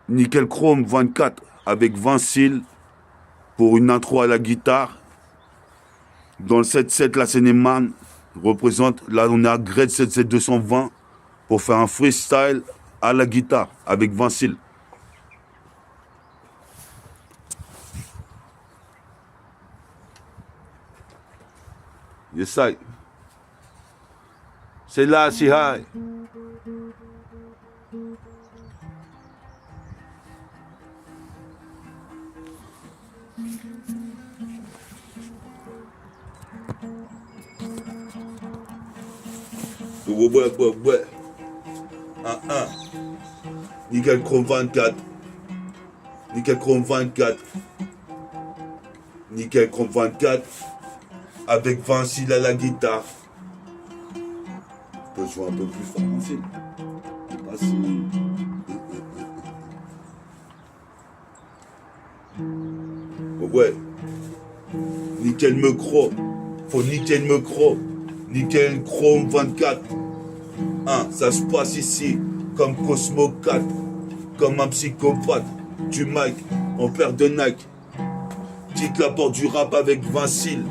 Nickel Chrome 24 avec Vincile pour une intro à la guitare. Dans le 7-7, la Seine-et-Marne représente, là on est à grade 77220 pour faire un freestyle à la guitare avec Vincile. Yes, I. C'est là, si high. Ouais. 1-1. Nickel Chrome 24. Nickel Chrome 24. Nickel Chrome 24. Avec Vincile à la guitare. Je peux jouer un peu plus fort, Vincile. Pas si... Ouais. Nickel Micro. Faut nickel Micro. Nickel Chrome 24. Ça se passe ici comme Cosmo 4, comme un psychopathe. Du mic en paire de Nike. Quitte la porte du rap avec Vincile.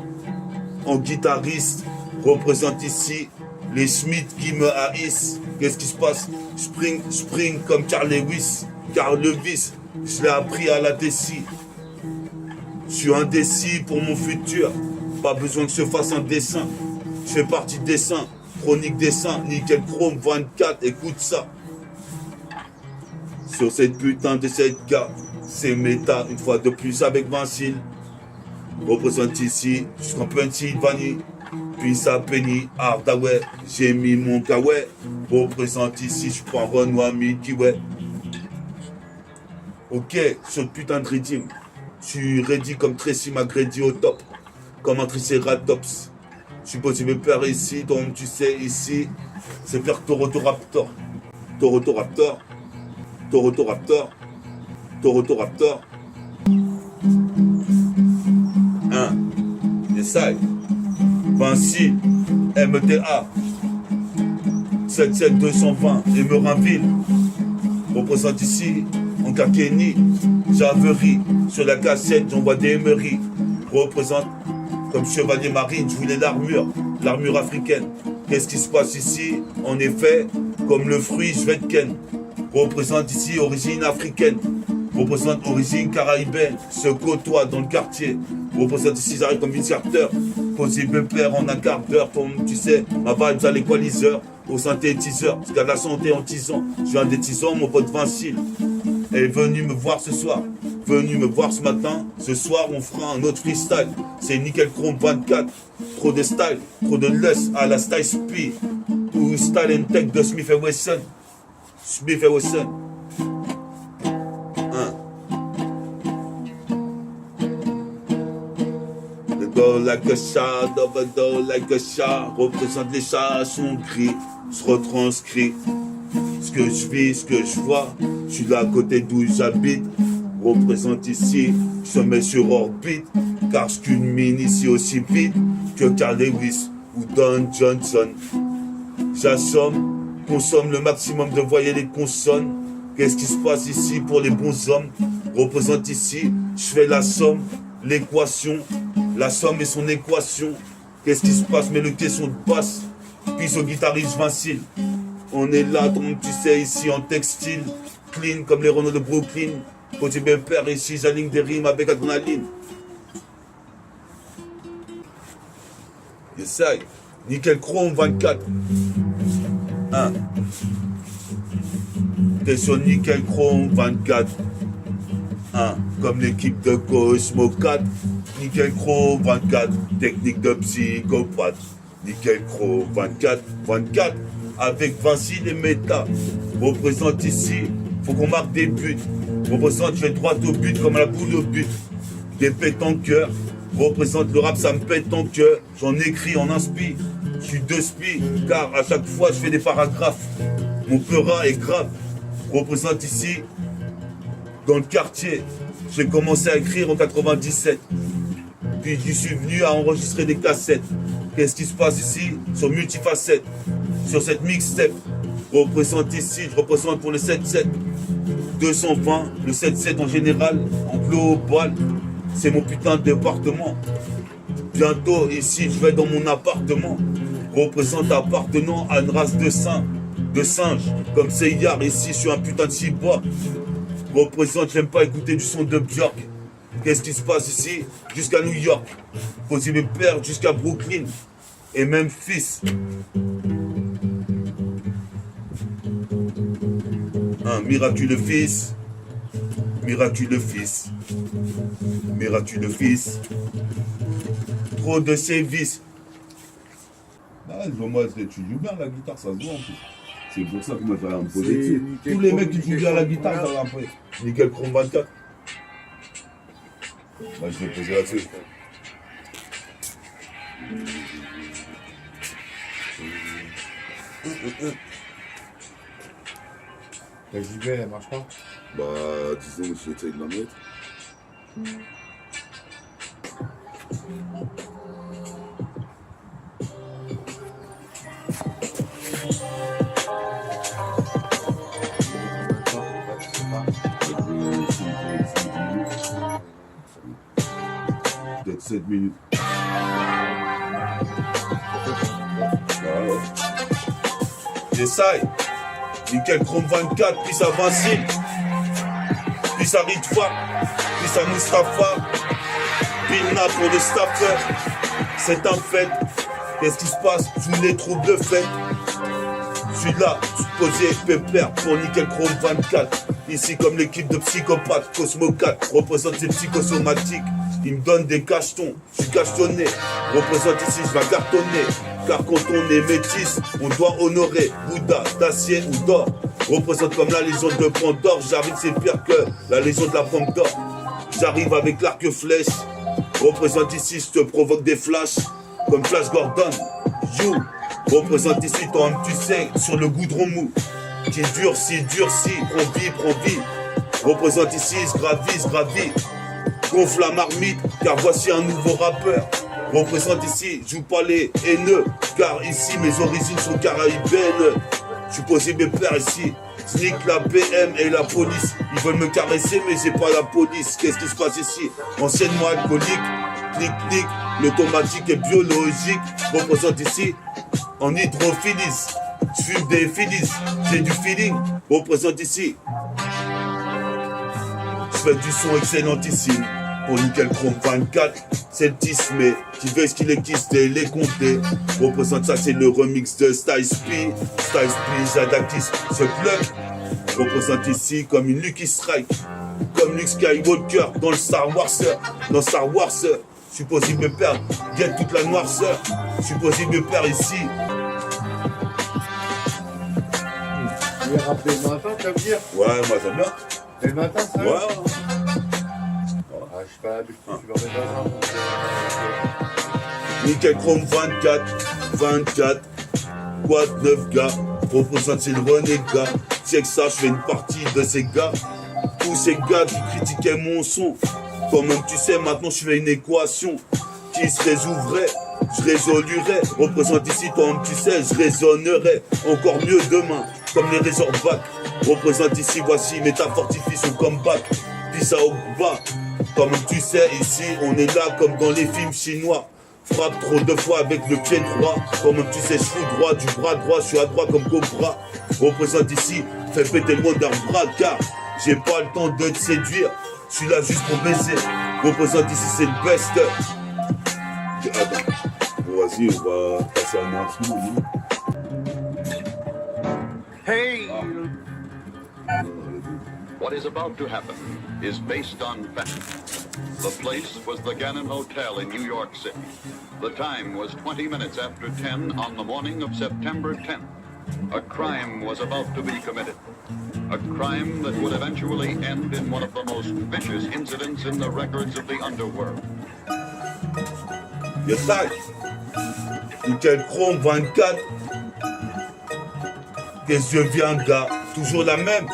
En guitariste, représente ici les Smiths qui me haïssent. Qu'est-ce qui se passe? Spring comme Carl Lewis. Carl Lewis, je l'ai appris à la Tessie. Je suis indécis pour mon futur. Pas besoin que je fasse un dessin. Je fais partie dessin. Chronique dessin. Nickel Chrome 24. Écoute ça. Sur cette putain de 7K. C'est méta. Une fois de plus avec Vincile. Représente ici. Jusqu'en Pennsylvanie. Puis ça Penny Hardaway. J'ai mis mon kawaii. Représente ici. Je prends Renoir Milky Way. Ok. Sur le putain de rythme. Je suis ready comme Tracy McGrady au top. Comme un Triceratops. Je suis posé mes pères ici, donc tu sais ici, c'est faire Torotoraptor. Torotoraptor. Torotoraptor. Torotoraptor. 1. Essaye. Vincile. MTA. 77220. Emerinville. Représente ici, en Kakeni. Javerie. Sur la cassette, j'envoie des émeries. Représente. Comme chevalier marine, je voulais l'armure africaine. Qu'est-ce qui se passe ici? En effet, comme le fruit, je vais être ken. Représente ici origine africaine. Représente origine caribéenne. Se côtoie dans le quartier. Représente ici, j'arrive comme Vince Carter. Posé père en un quart d'heure. Comme tu sais, ma vibe à l'équaliseur. Au synthétiseur. Jusqu'à la santé en tisant. Je suis un des tisans, mon pote Vincile. Elle est venue me voir ce soir. Venu me voir ce matin, ce soir on fera un autre freestyle. C'est Nickel Chrome 24. Trop de style, trop de lust à la style speed. Ou style and tech de Smith & Wesson. Smith & Wesson. The door like a shot, over door like a shot. Représente les chats, son cri, se retranscrit. Ce que je vis, ce que je vois. Je suis là à côté d'où j'habite. Représente ici, je mets sur orbite, car je culmine ici aussi vite que Carl Lewis ou Don Johnson. J'assomme, consomme le maximum de voyelles et consonnes. Qu'est-ce qui se passe ici pour les bons hommes? Représente ici, je fais la somme, l'équation, la somme et son équation. Qu'est-ce qui se passe? Mais le question de basse, puis au guitariste Vincile. On est là, donc tu sais, ici en textile, clean comme les Renault de Brooklyn. Côté bien père ici, j'aligne des rimes avec adrénaline. Essaye. Nickel Chrome 24. T'es sur Nickel Chrome 24. Comme l'équipe de Cosmo 4. Nickel Chrome 24. Technique de psychopathe. Nickel Chrome 24. 24. Avec Vincile et Méta. Représente ici. Faut qu'on marque des buts. Représente, je vais droit au but comme la boule au but. Des pètes en cœur. Représente le rap, ça me pète en cœur. J'en écris en inspi. Je suis deux spi, car à chaque fois je fais des paragraphes. Mon peurat est grave. Représente ici, dans le quartier. J'ai commencé à écrire en 97. Puis je suis venu à enregistrer des cassettes. Qu'est-ce qui se passe ici? Sur multifacette. Sur cette mixtape. Représente ici, je représente pour le 7-7. 220, le 7-7 en général, en global. C'est mon putain de département. Bientôt, ici, je vais dans mon appartement. Représente appartenant à une race de singes. Comme Seyar, ici, je suis un putain de cibois. Représente, j'aime pas écouter du son de Björk. Qu'est-ce qui se passe ici? Jusqu'à New York. Poser mes pères jusqu'à Brooklyn. Et même fils. Un miraculeux fils. Miraculeux fils. Miraculeux fils. Trop de sévices. Ah, je vois moi, tu joues bien la guitare, ça se voit en plus. C'est pour ça que moi j'allais me poser dessus. Tous les mecs qui jouent bien la guitare, ça va un peu. Nickel Chrome 24. Bah, je vais poser là-dessus. La JB, elle marche pas? Bah, disons que j'essaie de la mettre. Peut-être 7 minutes. Wow. J'essaye. Nickel Chrome 24, puis à Vincile, puis à Ritva, puis à Mustafa, Bilna pour le staffer. C'est un fait. Qu'est-ce qui se passe? Tous les troubles faits. Je suis là, posé pépère pour Nickel Chrome 24. Ici comme l'équipe de psychopathes, Cosmo 4 représente les psychosomatiques. Il me donne des cachetons, je suis cachetonné. Représente ici, je vais cartonner. Car quand on est métis, on doit honorer Bouddha, d'acier ou d'or. Représente comme la légion de Pandore. J'arrive, c'est pire que la légion de la Pomme d'or. J'arrive avec l'arc flèche. Représente ici, je te provoque des flashs. Comme Flash Gordon, you. Représente ici, toi-même tu sais, sur le goudron mou. Qui durcit, prends vie. Représente ici, je gravis. Gonfle la marmite, car voici un nouveau rappeur. Représente ici, joue pas les haineux, car ici mes origines sont caraïbènes. Je suis posé mes pères ici, sneak la PM et la police. Ils veulent me caresser mais j'ai pas la police. Qu'est-ce qui se passe ici? Anciennement alcoolique, clic, l'automatique est biologique. Représente ici, en hydrophilis. Je fume des filis, j'ai du feeling. Représente ici. Je fais du son excellentissime. Pour Nickel Chrome 24, c'est le tismé qui veut ce qu'il est quisté, les compter. Représente ça, c'est le remix de Styles P, Jadakis, ce plug. Représente ici comme une Lucky Strike, comme Luke Skywalker dans le Star Wars. Dans Star Wars, je suis possible de perdre, guette toute la noirceur. Je suis possible de perdre ici. Tu veux rappeler le matin, ça veut dire? Ouais, moi j'aime bien. Et le matin, ça? Ouais. Ah, je suis pas habitué, tu vas mettre dans un. Nickel Chrome 24, Quad 9 gars, représente c'est le renégat. C'est que ça, je fais une partie de ces gars. Tous ces gars qui critiquaient mon son. Toi-même tu sais, maintenant je fais une équation qui se résoudrait, je résolurais. Représente ici, toi-même tu sais, je raisonnerais encore mieux demain, comme les Razorback. Représente ici, voici, métafortifie son comeback. Puis ça au bas. Comme tu sais, ici, on est là comme dans les films chinois. Frappe trop de fois avec le pied droit. Comme tu sais, je fous droit du bras droit. Je suis à droite comme Cobra. Représente ici, fais péter le monde d'un bras. Car j'ai pas le temps de te séduire. Je suis là juste pour baiser. Représente ici, c'est le best. Attends. Bon, vas-y, on va passer à un instrument. Hey! What is about to happen is based on fact. The place was the Gannon Hotel in New York City. The time was 20 minutes after 10 on the morning of September 10th. A crime was about to be committed. A crime that would eventually end in one of the most vicious incidents in the records of the underworld. Yes, sir. Nickel Chrome 24. Qu'est-ce que je viens, gars? Toujours la même.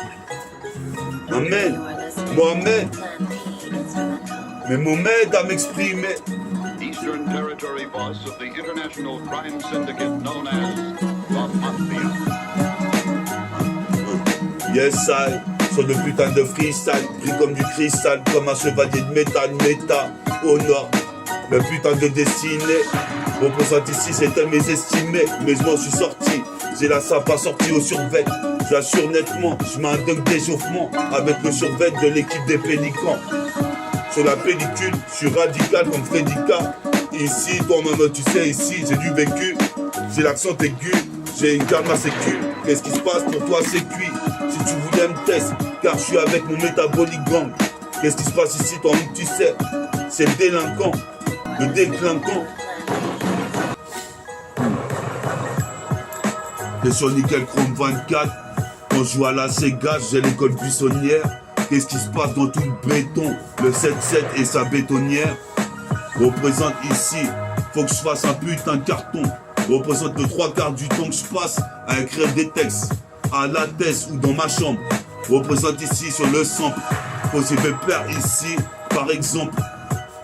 Amen. Mohamed. Mais Mohamed à m'exprimer. Eastern Territory boss of the international crime syndicate known as the Mafia. Yes, I. sur le putain de freestyle, brille comme du cristal, comme un chevalier de métal, méta, au nord. Le putain de destinée, représente ici, c'était mes estimés, mais je m'en suis sorti. J'ai la sapa sortie au survêt, j'assure nettement, je mets un dunk d'échauffement avec le survêt de l'équipe des Pélicans. Sur la pellicule, je suis radical comme Freddy K. Ici, toi-même tu sais, ici j'ai du vécu, j'ai l'accent aigu, j'ai une calme à sécu. Qu'est-ce qui se passe pour toi, c'est cuit. Si tu voulais me tester, car je suis avec mon métabolique gang. Qu'est-ce qui se passe ici, toi-même tu sais, c'est le délinquant, le déclinquant. T'es sur Nickel Chrome 24, quand je joue à la Sega, j'ai l'école buissonnière. Qu'est-ce qui se passe dans tout le béton, le 7-7 et sa bétonnière. Représente ici, faut que je fasse un putain de carton. Représente le 3/4 du temps que je passe à écrire des textes, à la thèse ou dans ma chambre. Représente ici sur le sample, posé pépère ici, par exemple.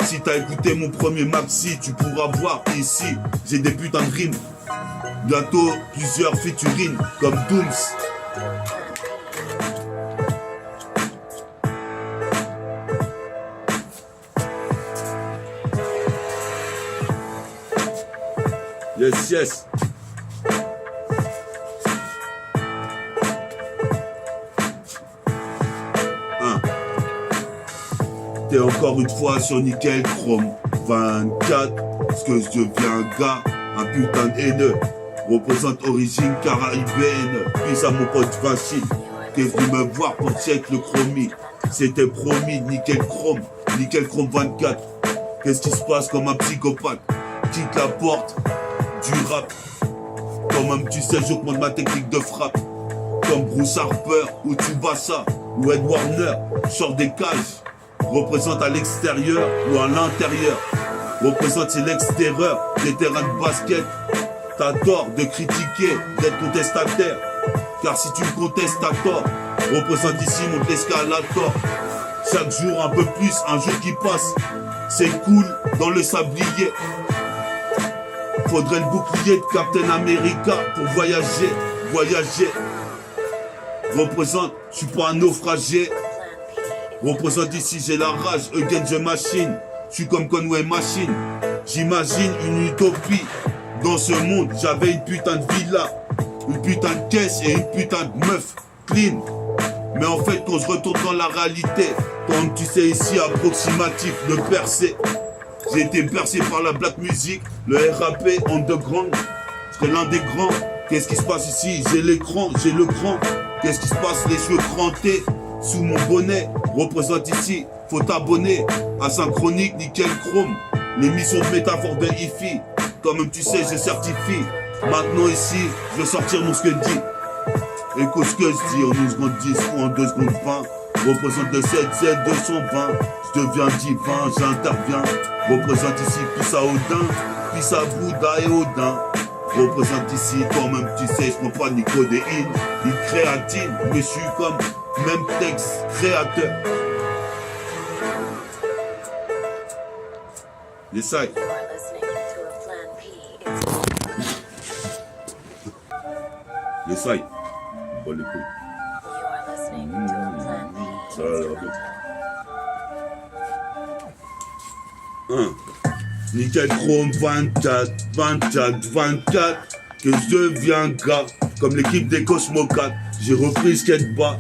Si t'as écouté mon premier maxi, tu pourras voir ici, j'ai des putains de rimes. Bientôt plusieurs featurines comme Dooms. Yes, yes. T'es encore une fois sur Nickel Chrome 24. Parce que je deviens un gars, un putain de haineux. Représente origine caribéenne. Puis à mon pote Vincile, qui est venu me voir pour check le chromie. C'était promis, Nickel Chrome 24. Qu'est-ce qui se passe comme un psychopathe? Quitte la porte du rap. Quand même tu sais, j'augmente ma technique de frappe. Comme Bruce Harper ou Tsubasa ou Ed Warner, sort des cages. Représente à l'extérieur ou à l'intérieur. Représente c'est l'extérieur des terrains de basket. T'as tort de critiquer, d'être contestataire. Car si tu me contestes, t'as tort. Représente ici mon escalator. Chaque jour un peu plus, un jour qui passe. C'est cool dans le sablier. Faudrait le bouclier de Captain America pour voyager. Représente, je suis pas un naufragé. Représente ici, j'ai la rage, against the machine. Je suis comme Conway Machine. J'imagine une utopie. Dans ce monde, j'avais une putain de villa, une putain de caisse et une putain de meuf clean. Mais en fait, quand je retourne dans la réalité, comme tu sais ici, approximatif, le percé. J'ai été bercé par la black music, le RAP underground. Je serai l'un des grands. Qu'est-ce qui se passe ici? J'ai l'écran, j'ai le cran. Qu'est-ce qui se passe? Les cheveux crantés sous mon bonnet. Représente ici, faut t'abonner à Synchronique, Nickel Chrome. L'émission de métaphore de Hi-Fi. Quand même tu sais, je certifie. Maintenant ici, je vais sortir mon ce que dit. Écoute ce que je dis en 1 seconde 10 ou en 2 secondes 20. Représente le 7Z 220. Je deviens divin, j'interviens. Représente ici, puis à Odin, puis à Bouddha et Odin. Représente ici, toi-même tu sais, je prends pas ni codéine, ni créatine, mais je suis comme même texte créateur. Essaye. Essaye. Bon les couilles. Ça a l'air bien. Nickel Chrome 24, que je deviens gars, comme l'équipe des Cosmocats. J'ai repris Skateba,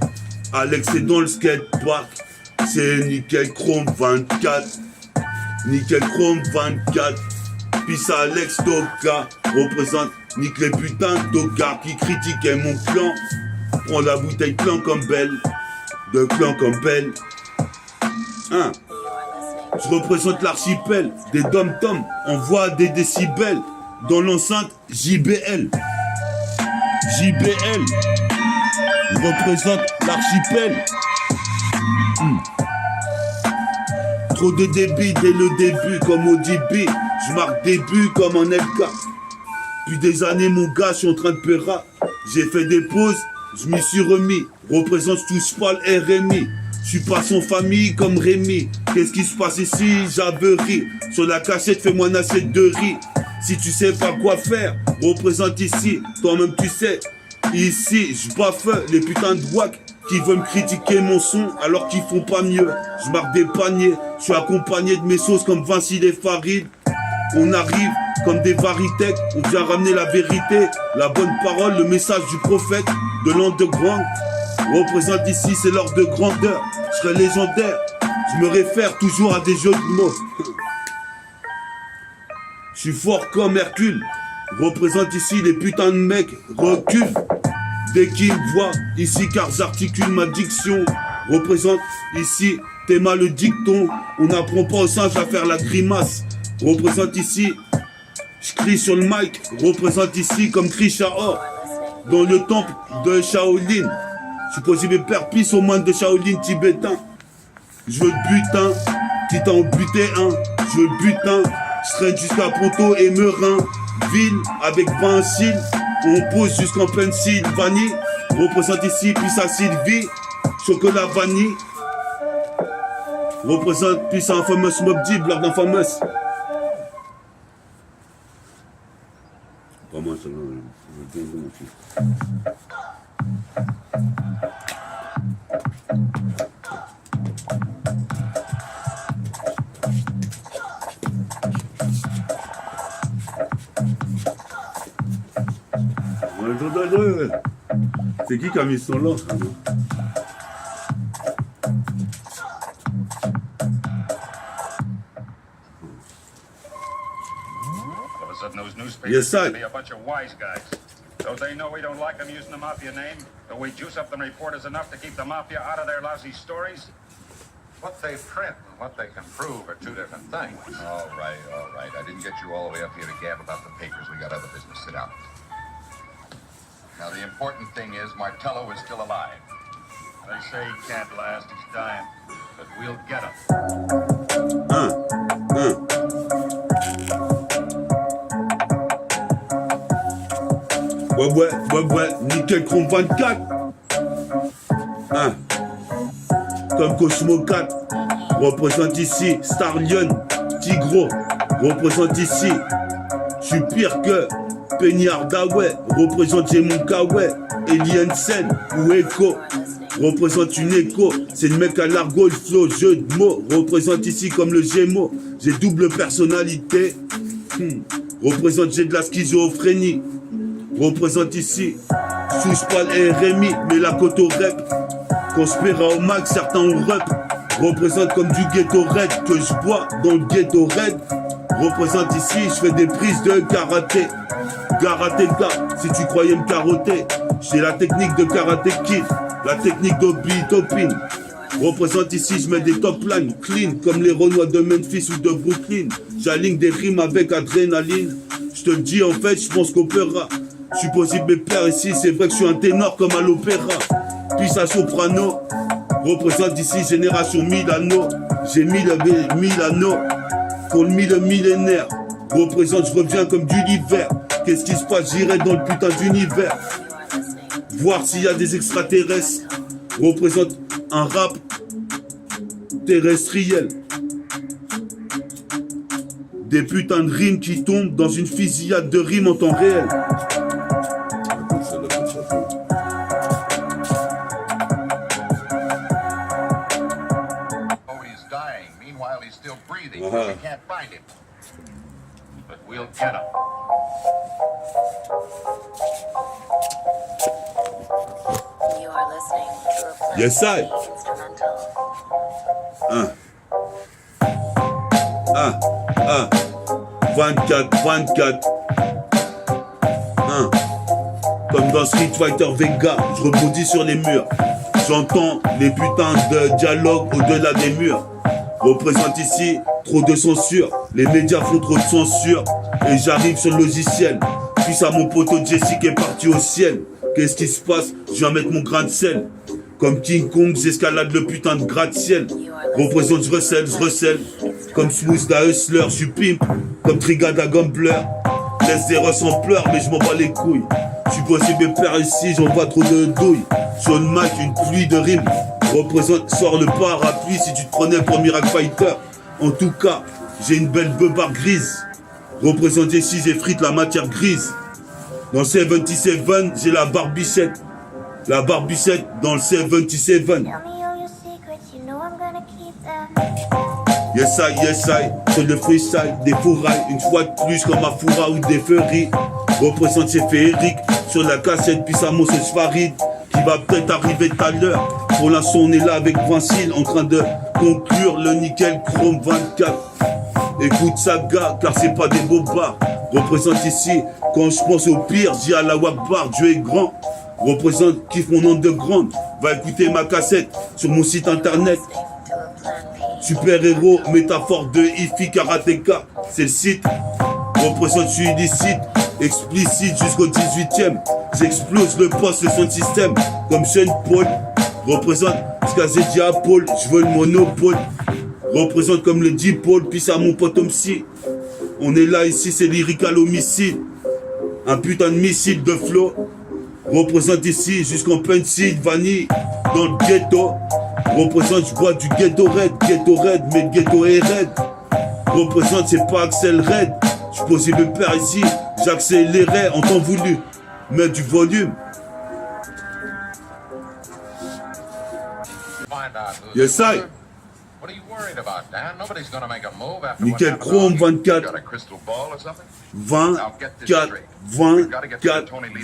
Alex est dans le skatepark. C'est Nickel Chrome 24, Nickel Chrome 24. Puis ça Alex Toka représente nique les putains de tocards qui critiquaient mon clan. Prends la bouteille clan comme belle, de clan comme belle. Je représente l'archipel des dom-toms, envoie des décibels dans l'enceinte JBL. JBL. Je représente l'archipel. Trop de débit dès le début comme au débit. Je marque début comme en LK. Depuis des années mon gars, je suis en train de péra. J'ai fait des pauses, je m'y suis remis. Représente tous pas le RMI. Je suis pas son famille comme Rémi. Qu'est-ce qui se passe ici? J'averie. Sur la cachette, fais-moi une assiette de riz. Si tu sais pas quoi faire, représente ici. Toi-même tu sais. Ici, je baffe les putains de wack qui veulent me critiquer mon son alors qu'ils font pas mieux. Je marque des paniers, je suis accompagné de mes sauces comme Vinci et Farid. On arrive comme des varitek, on vient ramener la vérité, la bonne parole, le message du prophète de l'underground. Représente ici, c'est l'ordre de grandeur, je serai légendaire, je me réfère toujours à des jeux de mots. Je suis fort comme Hercule, représente ici les putains de mecs, recule. Dès qu'ils me voient ici car j'articule ma diction, représente ici tes malédictons, on n'apprend pas aux singes à faire la grimace, représente ici, je crie sur le mic, représente ici comme Krishao, dans le temple de Shaolin, je suis possible père pisse au moine de Shaolin tibétain, je veux le butin, quitte à en buter un, je veux le butin, je traîne jusqu'à Ponto et Meurin, ville avec Vincile, on pose jusqu'en Pennsylvanie, représente ici Pissa Sylvie, chocolat vanille, représente Pissa Infamous Mob Deep, Lord Infamous. Pas moi, ça va, c'est qui a mis son là? Yes, sir. Be a bunch of wise guys. Don't they know we don't like them using the mafia name? Don't we juice up them reporters enough to keep the mafia out of their lousy stories? What they print and what they can prove are two different things. All right. I didn't get you all the way up here to gab about the papers. We got other business. Sit down. Now, the important thing is Martello is still alive. They say he can't last, he's dying. But we'll get him. Ouais, nickel chrome 24. Comme Cosmo 4, représente ici Starlion, Tigro, représente ici. Je suis pire que Penny Hardaway, représente Jémon Kawai, Eliensen ou Echo, représente une écho, c'est le mec à l'argot, le flow, jeu de mots, représente ici comme le Gémeaux, j'ai double personnalité, représente j'ai de la schizophrénie, représente ici, touche pas le RMI, mais la côte au rep, conspira au max, certains ont rep, représente comme du ghetto red, que je bois dans le ghetto red, représente ici, je fais des prises de karaté. Karateka, si tu croyais me carotter, j'ai la technique de karaté kid, la technique d'Obi Topin. Représente ici, je mets des top lines clean, comme les Renois de Memphis ou de Brooklyn. J'aligne des rimes avec adrénaline. Je te le dis en fait, je pense qu'opéra. Je suis possible mes pères ici, c'est vrai que je suis un ténor comme à l'opéra. Puis ça soprano, représente ici génération Milano. J'ai mis le Milano pour le millénaire. Représente, je reviens comme du l'hiver. Qu'est-ce qui se passe? J'irai dans le putain d'univers. Voir s'il y a des extraterrestres. Représente un rap terrestriel. Des putains de rimes qui tombent dans une fusillade de rimes en temps réel. Oh, he's dying. Meanwhile, he's still breathing. We can't find him. But we'll get him. You are listening to a Yes, I. instrumental. 24. Comme dans Street Fighter Vega, je rebondis sur les murs. J'entends les putains de dialogues au-delà des murs. Représente ici trop de censure. Les médias font trop de censure. Et j'arrive sur le logiciel. Puis ça, mon poteau Jessica est parti au ciel. Qu'est-ce qui se passe? Je viens mettre mon grain de sel. Comme King Kong, j'escalade le putain de gratte-ciel. Représente, je recèle. Comme Smooth da Hustler, je suis pimp. Comme Trigada Gambler. Laisse des russes en pleurs, mais je m'en bats les couilles. Je suis possible mes pères ici, j'en vois trop de douilles. Sur le mic, une pluie de rimes. Représente, sors le parapluie si tu te prenais pour Miracle Fighter. En tout cas, j'ai une belle beubare grise. Représente ici, j'effrite la matière grise. Dans 77, j'ai la barbichette. La barbichette dans le 77. Tell me all your secrets, you know I'm gonna keep that. Yes I, sur le freestyle, des fourrailles, une fois de plus comme ma fourra ou des feuilles. Représente chez Féeric, sur la cassette, puis ça monte ce Farid, qui va peut-être arriver tout à l'heure. Pour l'instant, on est là avec Vincile, en train de conclure le nickel chrome 24. Écoute ça, gars, car c'est pas des bobards. Représente ici, quand je pense au pire, j'y à la Wakbar, Dieu est grand. Représente, kiffe mon underground. Va écouter ma cassette sur mon site internet. Listening to a Plan P. Super-héros, métaphore de Ifi Karateka, c'est le site. Représente, je suis illicite, explicite jusqu'au 18e. J'explose le poste, le son de système, comme Sean Paul. Représente, ce qu'a dit à Paul, je veux le monopole. Représente comme le dit Paul, puis ça mon pote MC. On est là ici, c'est lyrical homicide. Un putain de missile de flow. Représente ici jusqu'en Pennsylvanie, dans le ghetto. Représente, je bois du ghetto red, mais le ghetto est red. Représente, c'est pas Axel Red. Je posais le père ici, j'accélérais en temps voulu. Mets du volume. Find out who's Yes, the I. killer. What are you worried about, Dan? Nobody's gonna make a move after Nickel what happened Chrome to you. 24. You got a crystal ball or something? 24, 24,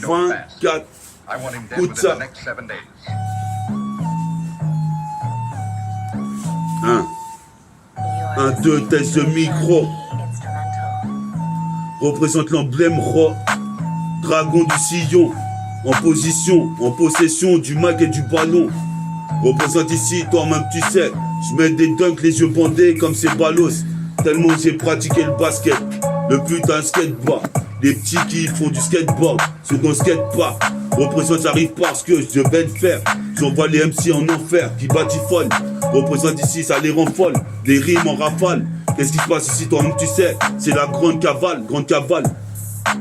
24. I want him dead Écoute within ça. the next 7 days. 1, You are 2, listening test de to a micro. Plan P instrumental. Représente l'emblème roi. Dragon du sillon. En position, en possession du mag et du ballon. Représente ici, toi-même tu sais. Je mets des dunks, les yeux bandés comme ces ballos. Tellement j'ai pratiqué le basket. Le putain de skateboard. Les petits qui font du skateboard, ceux qu'on skate pas. Représente, j'arrive parce que je devais le faire. J'envoie les MC en enfer qui batifolent. Représente ici, ça les rend folles. Des rimes en rafale. Qu'est-ce qui se passe ici, toi-même tu sais. C'est la grande cavale.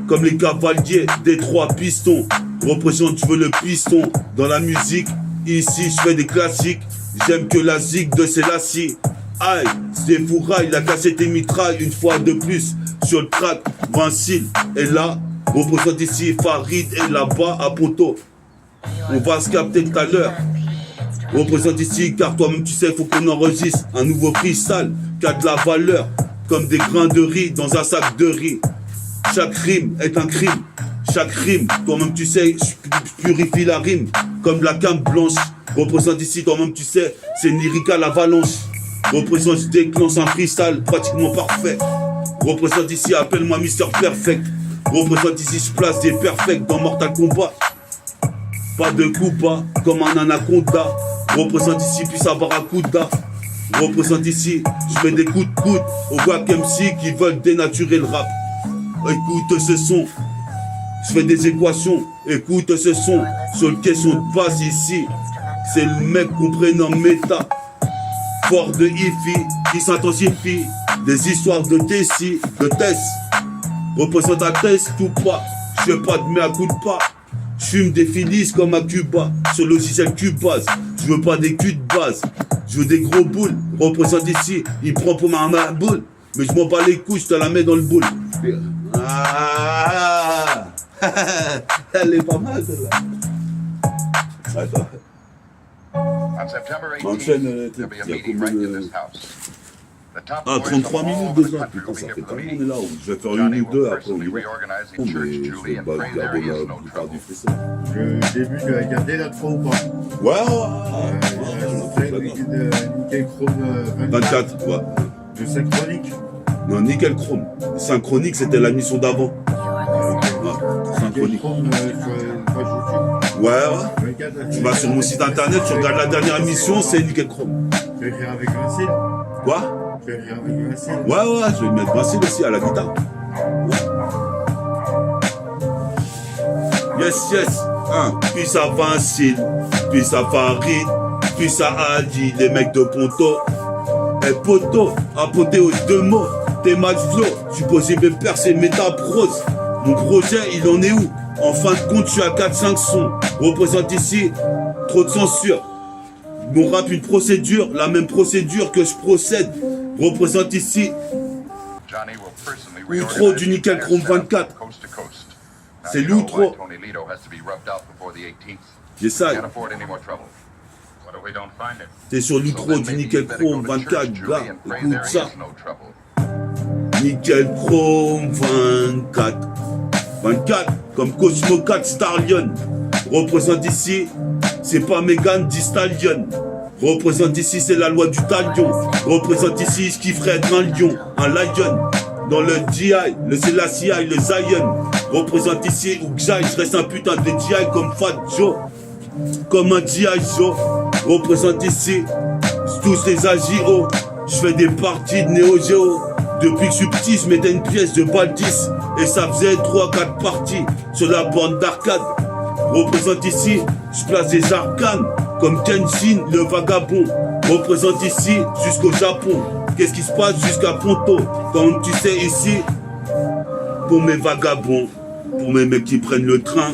Comme les cavaliers des 3 pistons. Représente, je veux le piston. Dans la musique, ici je fais des classiques. J'aime que la zig de Selassie. Aïe, c'est fourraille, la cassette et mitraille. Une fois de plus, sur le track, Vincile est là. Représente ici Farid est là-bas à Ponto. On va se capter tout à l'heure. Représente ici, car toi-même tu sais, faut qu'on enregistre un nouveau freestyle qui a de la valeur, comme des grains de riz dans un sac de riz. Chaque rime est un crime. Chaque rime, toi-même tu sais, je purifie la rime comme de la came blanche. Représente ici, toi-même tu sais, c'est lyrical avalanche. Représente, je déclenche un freestyle pratiquement parfait. Représente ici, appelle-moi Mister Perfect. Représente ici, je place des perfects dans Mortal Kombat. Pas de coup bas, comme un anaconda. Représente ici, puis ça barracuda. Représente ici, je mets des coups de coude aux wack MC qui veulent dénaturer le rap. Écoute ce son, je fais des équations. Écoute ce son, sur le question de base ici. C'est le mec qu'on prénomme méta. Fort de Ifi, qui s'intensifie. Des histoires de Tessie, de Tess. Représente un test ou pas. Je fais pas de mea culpa. Je fume des filis comme à Cuba. Sur le logiciel Cubase. Je veux pas des culs de base. Je veux des gros boules. Représente ici. Il prend pour ma boule. Mais je m'en bats les couilles, je te la mets dans le boule. Ah, elle est pas mal celle-là. Attends. On September Enchaîne, 18th, there'll be a il y a meeting combien right in de- this house. The top Ah, boys 33 from all minutes over the déjà. country Putain, will be ça here fait for the combien on est meeting. là? Je vais faire Johnny une ou deux will après. personally On y va. reorganize Oh, the church, mais je Julie, vais and pas pray la there is no plupart trouble. du freestyle. Le début de regarder l'autre fois ou pas. Ouais, Nickel Chrome 24, ouais. de synchronique. Non, Nickel Chrome. Synchronique, c'était la mission d'avant. You are listening to a Plan Nickel Synchronique. Chrome sur page YouTube. Ouais, ouais. 24, Tu vas sur mon site internet, tu regardes la dernière émission, c'est Nickel Chrome. Tu vas écrire avec Vincile. Quoi? Tu vas écrire avec Vincile. Ouais, je vais mettre Vincile aussi à la guitare. Yes. Puis ça Vincile, puis ça Farid, puis ça Adi, les mecs de Ponto. Et poto, apothéose deux mots, t'es match flow, je suis possible de percer métaprose. Mon projet, il en est où? En fin de compte, je suis à 4-5 sons. Représente ici, trop de censure. Mon rap, une procédure, la même procédure que je procède. Représente ici, Johnny will personally Outro reorganize du Nickel the Chrome entire 24. setup, coast to coast. Now, C'est you know l'outro. why Tony Lito has to be rubbed out before the 18th. J'essaye. Can't afford any more trouble. What if we don't find him? T'es sur So l'utro then du maybe Nickel you better go Chrome to church, 24, Julie, gars. and pray Écoute there ça. is no trouble. Nickel Chrome 24. 24, comme Cosmo 4 Starlion. Représente ici, c'est pas Megan Thee Stallion. Représente ici, c'est la loi du talion. Représente ici ce qui ferait être un lion, un lion. Dans le GI, le Selassie, le Zion. Représente ici où que j'aille, je reste un putain de GI comme Fat Joe. Comme un GI Joe. Représente ici tous les AJO. Je fais des parties de Neo Geo. Depuis que je suis petit, je mettais une pièce de Baltis. Et ça faisait 3-4 parties sur la borne d'arcade. Représente ici, je place des arcanes. Comme Kenshin, le vagabond. Représente ici jusqu'au Japon. Qu'est-ce qui se passe jusqu'à Ponto? Comme tu sais ici, pour mes vagabonds, pour mes mecs qui prennent le train,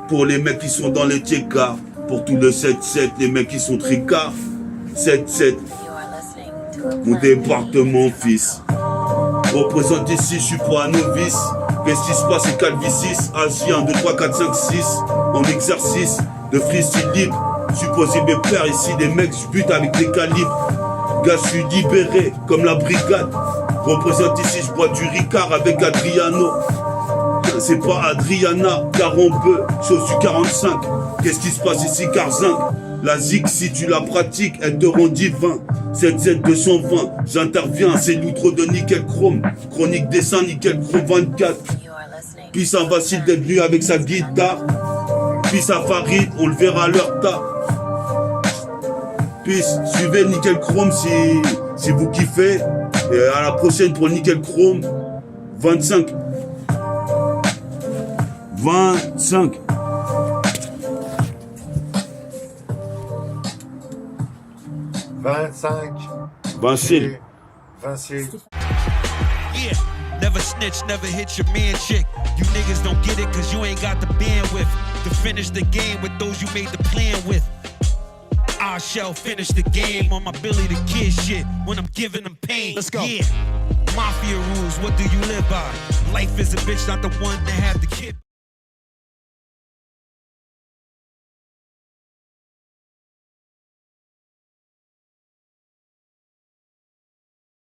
pour les mecs qui sont dans les TK, pour tout le 7-7, les mecs qui sont tricards. 7-7, You are listening to a mon plan département, fils. Représente ici, je suis pas un novice. Qu'est-ce qui se passe, c'est Calvicis, Asie 1, 2, 3, 4, 5, 6. En exercice de freestyle libre. Supposé mes pères ici, des mecs, je bute avec des calibres. Gars, je suis libéré comme la brigade. Représente ici, je bois du Ricard avec Adriano. C'est pas Adriana, Carambeu, chose du 45. Qu'est-ce qui se passe ici, Carzing? La zig, si tu la pratiques, elle te rend divin. 7-7 220, j'interviens, c'est l'outro de Nickel Chrome. Chronique dessin, Nickel Chrome 24. You are listening Puis ça Vassil d'être venu avec sa guitare. Puis ça Farid, on le verra à leur tas. Puis suivez Nickel Chrome si vous kiffez. Et à la prochaine pour Nickel Chrome 25. 25. Vassil. Vincile. Yeah, never snitch, never hit your man chick. You niggas don't get it cause you ain't got the bandwidth to finish the game with those you made the plan with. I shall finish the game on my Billy the Kid shit when I'm giving them pain. Let's go. Yeah, mafia rules, what do you live by? Life is a bitch, not the one that had the kid.